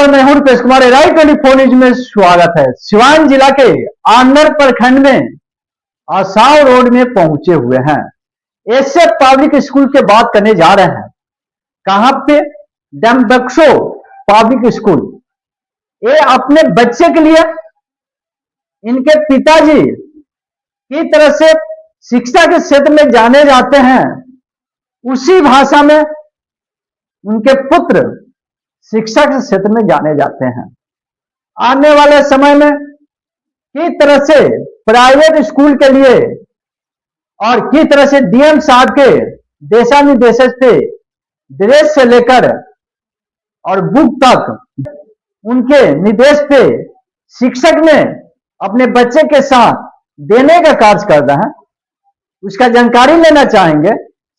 नमस्कार, मैं हूं रुपेश कुमार। राइट 24 न्यूज में स्वागत है। सिवान जिला के आंदर प्रखंड में आसाव रोड में पहुंचे हुए हैं। ऐसे पब्लिक स्कूल की बात करने जा रहे हैं। कहां पे? डैम्बक्सो पब्लिक स्कूल। ये अपने बच्चे के लिए इनके पिताजी की तरह से शिक्षा के क्षेत्र में जाने जाते हैं, उसी भाषा में उनके पुत्र शिक्षा के क्षेत्र में जाने जाते हैं। आने वाले समय में किस तरह से प्राइवेट स्कूल के लिए और किस तरह से डीएम साहब के दिशा निर्देश पे ड्रेस से लेकर और बुक तक उनके निर्देश पे शिक्षक ने अपने बच्चे के साथ देने का कार्य कर रहा है, उसका जानकारी लेना चाहेंगे।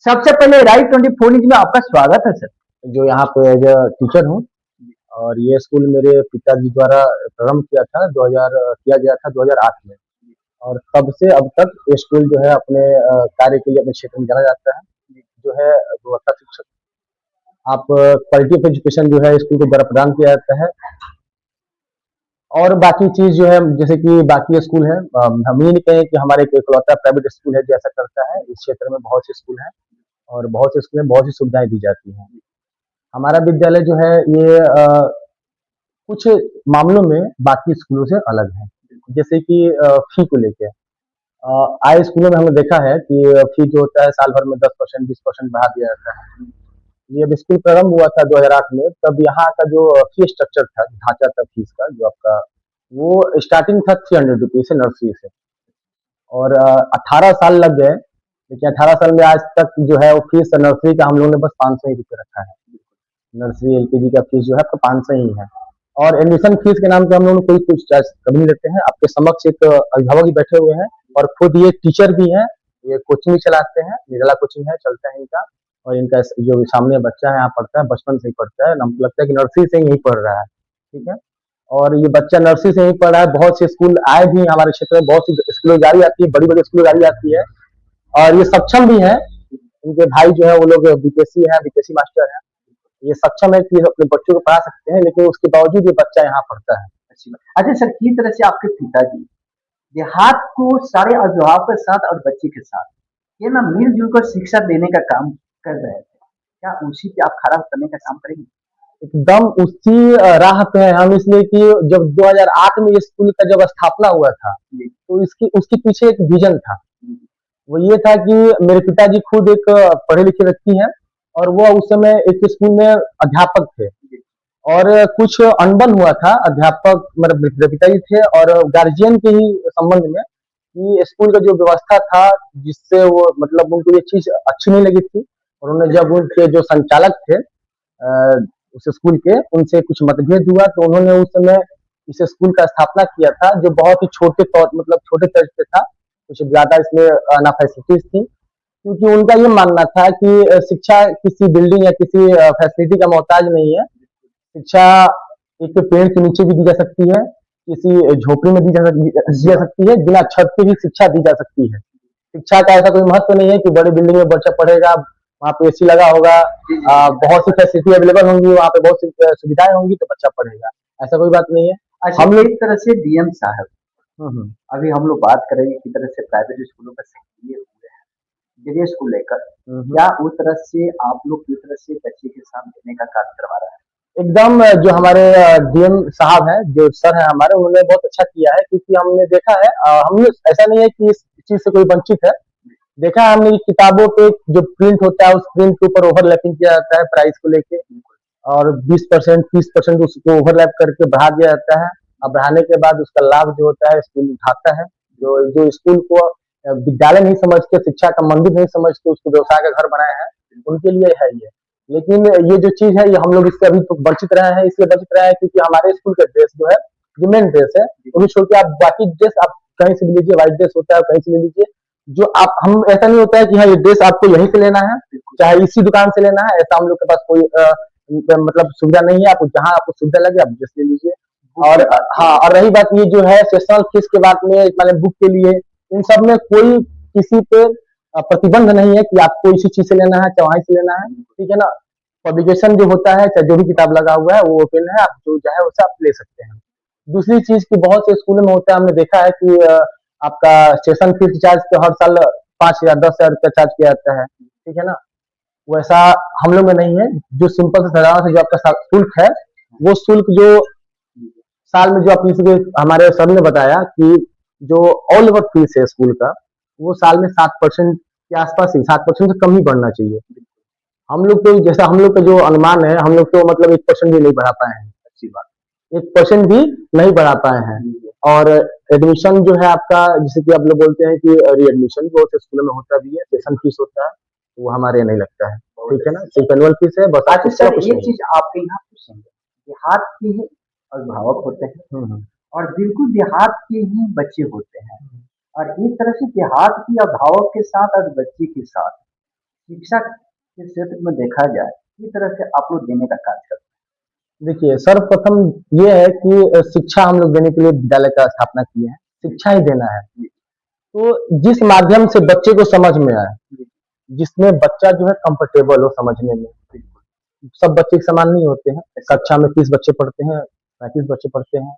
सबसे पहले राइट 24 न्यूज में आपका स्वागत है सर। जो यहाँ पे एज टीचर हूँ और ये स्कूल मेरे पिताजी द्वारा प्रारंभ किया गया था 2008 में, और तब से अब तक ये स्कूल जो है अपने कार्य के लिए अपने क्षेत्र में जाना जाता है। जो है गुणवत्ता शिक्षक, आप क्वालिटी ऑफ एजुकेशन जो है स्कूल को द्वारा प्रदान किया जाता है। और बाकी चीज जो है जैसे कि बाकी स्कूल है, हम ये नहीं कहें कि हमारे इकलौता प्राइवेट स्कूल है जो ऐसा करता है। इस क्षेत्र में बहुत से स्कूल हैं और बहुत से स्कूल में बहुत सी सुविधाएं दी जाती हैं। हमारा विद्यालय जो है ये कुछ मामलों में बाकी स्कूलों से अलग है। जैसे कि फी को लेके आए स्कूलों में हमने देखा है कि फी जो होता है साल भर में 10% 20% बढ़ा दिया जाता है। ये जब स्कूल प्रारंभ हुआ था 2008 में, तब यहाँ का जो फी स्ट्रक्चर था, ढांचा था फीस का जो आपका, वो स्टार्टिंग था 300 रुपीज से नर्सरी से, और 18 साल लग गए, लेकिन 18 साल में आज तक जो है वो फीस नर्सरी का हम लोगों ने बस 500 ही रुपये रखा है। नर्सरी एलकेजी का फीस जो है आपका 500 ही है। और एडमिशन फीस के नाम पे हम लोग कोई कुछ चार्ज कभी नहीं लेते हैं। आपके समक्ष एक अभिभावक भी बैठे हुए हैं और खुद ये टीचर भी हैं, ये कोचिंग भी चलाते हैं, निराला कोचिंग है, चलता है इनका। और इनका जो सामने बच्चा है यहाँ पढ़ता है, बचपन से ही पढ़ता है, हमको लगता है कि नर्सरी से ही यही पढ़ रहा है, ठीक है। और ये बच्चा नर्सरी से ही पढ़ रहा है। बहुत से स्कूल आए भी हमारे क्षेत्र में, बहुत सी स्कूलों जारी आती है, बड़ी बड़ी स्कूलों जारी आती है, और ये सक्षम भी है। इनके भाई जो है वो लोग बीपीएससी है, बीपीएससी मास्टर है। ये सक्षम है कि अपने बच्चों को पढ़ा सकते हैं, लेकिन उसके बावजूद ये बच्चा यहाँ पढ़ता है। अच्छा सर, किस तरह से आपके पिताजी देहात को सारे अभिभावक के साथ और बच्चे के साथ ये ना मिलजुल कर शिक्षा देने का काम कर रहे थे, क्या उसी पे आप खड़ा करने का काम करेंगे? एकदम उसी राह पे है हम, इसलिए कि जब 2008 में इस स्कूल का जब स्थापना हुआ था तो उसके पीछे एक विजन था। वो ये था कि मेरे पिताजी खुद एक पढ़े लिखे व्यक्ति हैं और वो उस समय एक स्कूल में अध्यापक थे, और कुछ अनबन हुआ था अध्यापक मेरे पिताजी थे और गार्जियन के ही संबंध में, कि स्कूल का जो व्यवस्था था जिससे वो मतलब उनको ये चीज अच्छी नहीं लगी थी। और उन्होंने जब उनके जो संचालक थे उस स्कूल के, उनसे कुछ मतभेद हुआ, तो उन्होंने उस समय इस स्कूल का स्थापना किया था, जो बहुत ही छोटे तर्ज पे था। कुछ ज्यादा इसमें ना फैसिलिटीज थी, क्योंकि उनका ये मानना था कि शिक्षा किसी बिल्डिंग या किसी फैसिलिटी का मोहताज नहीं है। शिक्षा एक पेड़ के नीचे भी दी जा सकती है, किसी झोपड़ी में दी जा सकती है, बिना छत के भी शिक्षा दी जा सकती है। शिक्षा का ऐसा कोई महत्व नहीं है कि बड़ी बिल्डिंग में बच्चा पढ़ेगा, वहाँ पे एसी लगा होगा, बहुत सी फैसिलिटी अवेलेबल होंगी, वहाँ पे बहुत सी सुविधाएं होंगी तो बच्चा पढ़ेगा, ऐसा कोई बात नहीं है। अच्छा, हम लोग इस तरह से डीएम साहब अभी हम लोग बात करेंगे किस तरह से प्राइवेट स्कूलों का सक्रिय हुए हैं ड्रेस को लेकर, क्या उस तरह से आप लोग किस तरह से बच्चे के साथ देने का कार्य करवा रहा है? एकदम जो हमारे डीएम साहब हैं, जो सर हैं हमारे, उन्होंने बहुत अच्छा किया है, क्योंकि हमने देखा है, हमने ऐसा नहीं है कि इस चीज से कोई वंचित है। देखा है हमने किताबों पे जो प्रिंट होता है उस प्रिंट के ऊपर ओवरलैपिंग किया जाता है प्राइस को लेके, और 20% 30% उसको ओवरलैप करके बढ़ा दिया जाता है। अब बढ़ाने के बाद उसका लाभ जो होता है स्कूल उठाता है। जो स्कूल को विद्यालय नहीं समझते, शिक्षा का मंदिर नहीं समझते, उसको व्यवसाय का घर बनाया है, उनके लिए है ये। लेकिन ये जो चीज है ये हम लोग इससे अभी तो वंचित रहे हैं, इसलिए वंचित रहे हैं क्योंकि हमारे स्कूल का ड्रेस जो है जो मेन ड्रेस है, वो छोड़ के आप बाकी ड्रेस आप कहीं से भी लीजिए, व्हाइट ड्रेस होता है कहीं से ले लीजिए, जो आप हम ऐसा नहीं होता है कि हाँ ये ड्रेस आपको यहीं से लेना है, चाहे इसी दुकान से लेना है, ऐसा हम लोग के पास कोई मतलब सुविधा नहीं है। आपको जहाँ आपको सुविधा लगे आप ड्रेस ले लीजिए। और हाँ, और रही बात ये जो है सेशनल फीस के बात में, मतलब बुक के लिए, इन सब में कोई किसी पे प्रतिबंध नहीं है कि आपको इसी चीज से लेना है चाहे वहीं से लेना है, ठीक है ना। पब्लिकेशन जो होता है, चाहे जो भी किताब लगा हुआ है वो ओपन है, आप जो चाहे वैसे आप ले सकते हैं। दूसरी चीज की बहुत से स्कूलों में होता है, हमने देखा है कि आपका सेशन फीस चार्ज तो हर साल 5,000 10,000 रुपया चार्ज किया जाता है, ठीक है ना। वैसा हम लोग में नहीं है। जो सिंपल से साधारण से जो आपका शुल्क है, वो शुल्क जो साल में जो आप किसी को, हमारे सर ने बताया कि जो ऑल ओवर फीस है स्कूल का, वो साल में 7% के आसपास ही, 7% से कम ही बढ़ना चाहिए। हम लोग तो जैसा हम लोग का जो अनुमान है, हम लोग तो मतलब 1% भी नहीं बढ़ा पाए हैं। अच्छी बात, 1% भी नहीं बढ़ा पाए हैं। और एडमिशन जो है आपका, जैसे कि आप लोग बोलते हैं कि री एडमिशन बहुत से स्कूलों में होता भी है, सेशन फीस होता है, तो वो हमारे यहाँ नहीं लगता है, ठीक है ना। सिर्फ एनुअल फीस है बस। अच्छा सर, ये चीज आपके यहाँ पूछेंगे, देहात के ही अभिभावक होते हैं और बिल्कुल देहात के ही बच्चे होते हैं, और इस तरह से देहात की अभिभावक के साथ और बच्चे के साथ शिक्षा के क्षेत्र में देखा जाए, इस तरह से आप लोग देने का कार्य करते देखिए, सर्वप्रथम ये है कि शिक्षा हम लोग देने के लिए विद्यालय का स्थापना किए हैं, शिक्षा ही देना है। तो जिस माध्यम से बच्चे को समझ में आए, जिसमें बच्चा जो है कंफर्टेबल हो समझने में। सब बच्चे समान नहीं होते हैं, कक्षा में 30 बच्चे पढ़ते हैं, 35 बच्चे पढ़ते हैं,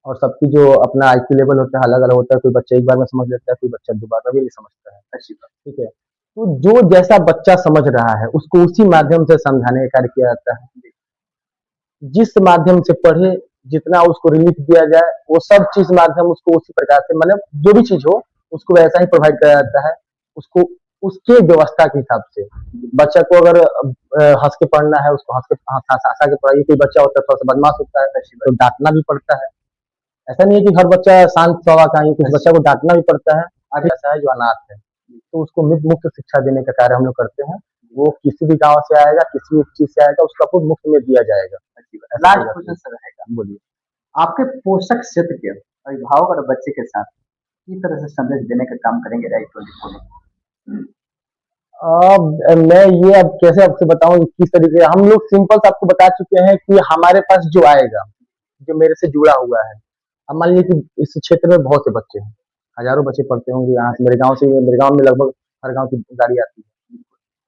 और सबकी जो अपना आईक्यू लेवल होता है अलग अलग होता है। कोई बच्चा एक बार में समझ लेता है, कोई बच्चा दोबारा भी नहीं समझता है, अच्छी बात। ठीक है। तो जो जैसा बच्चा समझ रहा है उसको उसी माध्यम से समझाने का कार्य किया जाता है। जिस माध्यम से पढ़े, जितना उसको रिलीफ दिया जाए, वो सब चीज माध्यम उसको उसी प्रकार से, मतलब जो भी चीज हो उसको वैसा ही प्रोवाइड किया जाता है, उसको उसके व्यवस्था के हिसाब से। बच्चा को अगर हंस के पढ़ना है, उसको हंस के हंसा के पढ़ाइए। कोई बच्चा होता है थोड़ा सा बदमाश होता है, तो डांटना भी पड़ता है। ऐसा नहीं है कि हर बच्चा शांत स्वभाव का है, कुछ बच्चा को डांटना भी पड़ता है। आज ऐसा है जो अनाथ है, तो उसको मुफ्त शिक्षा देने का कार्य हम लोग करते हैं। वो किसी भी गांव से आएगा, किसी भी चीज से आएगा, उसको आपको मुफ्त में दिया जाएगा। लास्ट क्वेश्चन सर रहेगा, बोलिए। आपके पोषक क्षेत्र के अभिभावक और बच्चे के साथ किस तरह से संदेश देने का काम करेंगे राइट 24? मैं ये अब कैसे आपसे बताऊं किस तरीके। हम लोग सिंपल से आपको बता चुके हैं कि हमारे पास जो आएगा, जो मेरे से जुड़ा हुआ है। अब मान लीजिए कि इस क्षेत्र में बहुत से बच्चे हैं, हजारों बच्चे पढ़ते होंगे यहाँ से। मेरे गांव में लगभग हर गांव की गाड़ी आती है।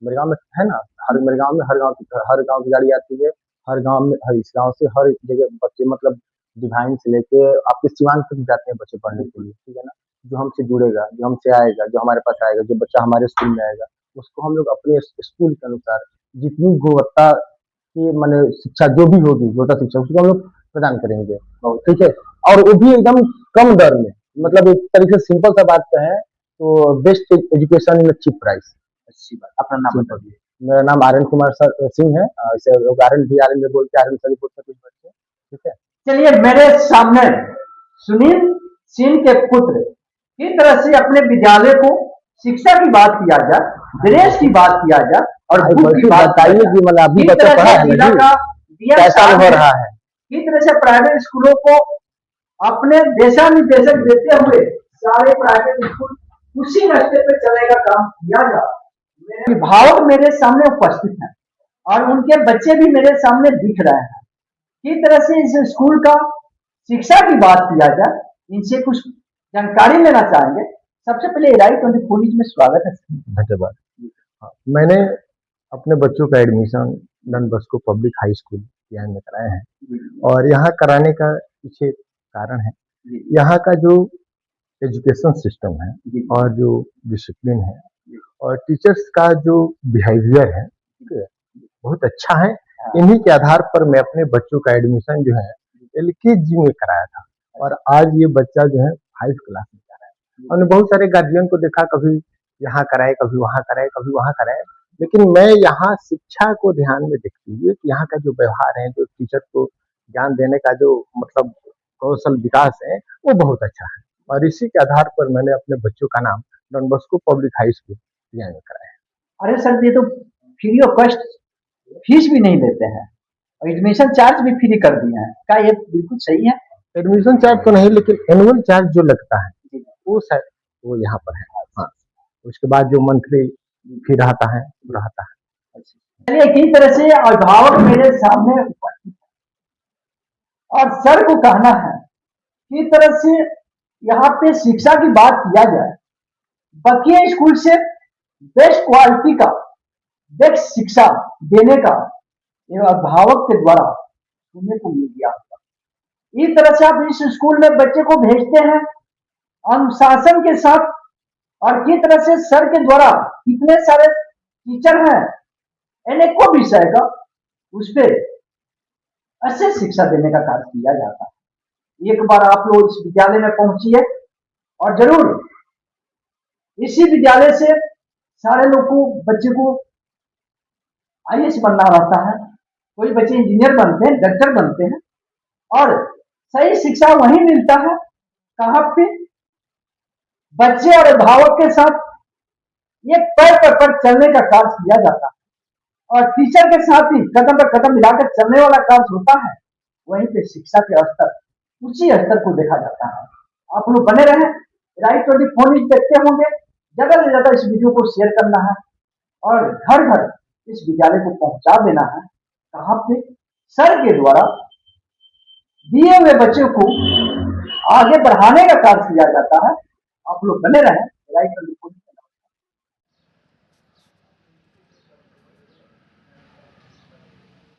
मेरे गांव में है ना, मेरे गांव में हर गांव की गाड़ी आती है। हर गांव में, हर इस गांव से हर जगह बच्चे, मतलब डिवाइन से लेके आपके सिवान तक जाते हैं बच्चे पढ़ने के लिए, ठीक है ना। जो हमसे जुड़ेगा, जो हमसे आएगा, जो हमारे पास आएगा, जो बच्चा हमारे स्कूल में आएगा, उसको हम लोग अपने स्कूल के अनुसार जितनी गुणवत्ता की माने शिक्षा जो भी होगी, गुणवत्ता शिक्षा उसको हम लोग प्रदान करेंगे, ठीक है। और वो भी एकदम कम दर में, मतलब एक तरीके से सिंपल सा बात कहें तो best education in cheap price. अच्छी बात। अपना नाम बताइए। मेरा नाम आर्यन कुमार सिंह है। इसे आर्यन भी आर्यन में बोलते हैं, आर्यन सभी बोलते हैं कुछ बच्चे, ठीक है। चलिए, मेरे सामने सुनील सिंह के पुत्र किस तरह से अपने विद्यालय को शिक्षा की बात किया जाए, ड्रेस की बात किया जाए और बुक की बात बताइए कि मतलब अभी बच्चा पढ़ा है ना जी, कैसा हो रहा है, किस तरह से प्राइवेट स्कूलों को अपने दिशा निर्देशक देते हुए सारे प्राइवेट स्कूल उसी रास्ते पे चलने का काम किया जा। अभिभावक मेरे सामने उपस्थित हैं और उनके बच्चे भी मेरे सामने दिख रहे हैं। किस तरह से इस स्कूल का शिक्षा की बात किया जाए, इनसे कुछ जानकारी लेना चाहेंगे। सबसे पहले राइट 24 न्यूज में स्वागत है। धन्यवाद। मैंने अपने बच्चों का admission Don Bosco public high school यहाँ में कराया है, और यहाँ कराने का पीछे कारण है यहाँ का जो एजुकेशन सिस्टम है और जो डिसिप्लिन है और टीचर्स का जो बिहेवियर है बहुत अच्छा है। इन्हीं के आधार पर मैं अपने बच्चों का एडमिशन जो है LKG में कराया था, और आज ये बच्चा जो है 5 क्लास में जा रहा है। हमने बहुत सारे गार्जियन को देखा, कभी यहाँ कराए, कभी वहाँ कराए, कभी वहाँ कराए, लेकिन मैं यहाँ शिक्षा को ध्यान में देखते हुए कि यहाँ का जो व्यवहार है, जो टीचर को ज्ञान देने का जो मतलब कौशल विकास है, वो बहुत अच्छा है। और इसी के आधार पर मैंने अपने बच्चों का नाम Don Bosco public high school यहाँ में कराया। अरे सर, ये तो फ्री ऑफ कॉस्ट, फीस भी नहीं लेते हैं और एडमिशन चार्ज भी फ्री कर दिए हैं, क्या ये बिल्कुल सही है? एडमिशन चार्ज तो नहीं, लेकिन एनुअल चार्ज जो लगता है वो शायद वो यहाँ पर है। हाँ, उसके बाद जो मंथली फी रहता है वो रहता है। चलिए, किस तरह से अभिभावक मेरे सामने उपस्थित है और सर को कहना है किस तरह से यहाँ पे शिक्षा की बात किया जाए, बकिया स्कूल से बेस्ट क्वालिटी का बेस्ट शिक्षा देने का एवं अभिभावक के द्वारा सुनने को मिल गया होगा। इस तरह से आप इस स्कूल में बच्चे को भेजते हैं अनुशासन के साथ, और किस तरह से सर के द्वारा कितने सारे टीचर हैं अनेकों विषय का उस पर अच्छे शिक्षा देने का कार्य किया जाता है। एक बार आप लोग इस विद्यालय में पहुंचिए और जरूर इसी विद्यालय से सारे लोग को बच्चे को आईएएस बनना रहता है, कोई बच्चे इंजीनियर बनते हैं, डॉक्टर बनते हैं, और सही शिक्षा वहीं मिलता है कहाँ पे, बच्चे और अभिभावक के साथ ये पैर पर चलने का कार्य किया जाता है, और टीचर के साथ ही कदम पर कदम मिलाकर चलने वाला कार्य होता है। वहीं पे शिक्षा के स्तर उसी स्तर को देखा जाता है। आप लोग बने रहे, राइट24 न्यूज देखते होंगे, ज्यादा से ज्यादा इस वीडियो को शेयर करना है और घर घर इस विद्यालय को पहुंचा देना है, कहाँ पे सर के द्वारा दिए हुए बच्चों को आगे बढ़ाने का कार्य किया जाता है। आप लोग बने रहे, राइट24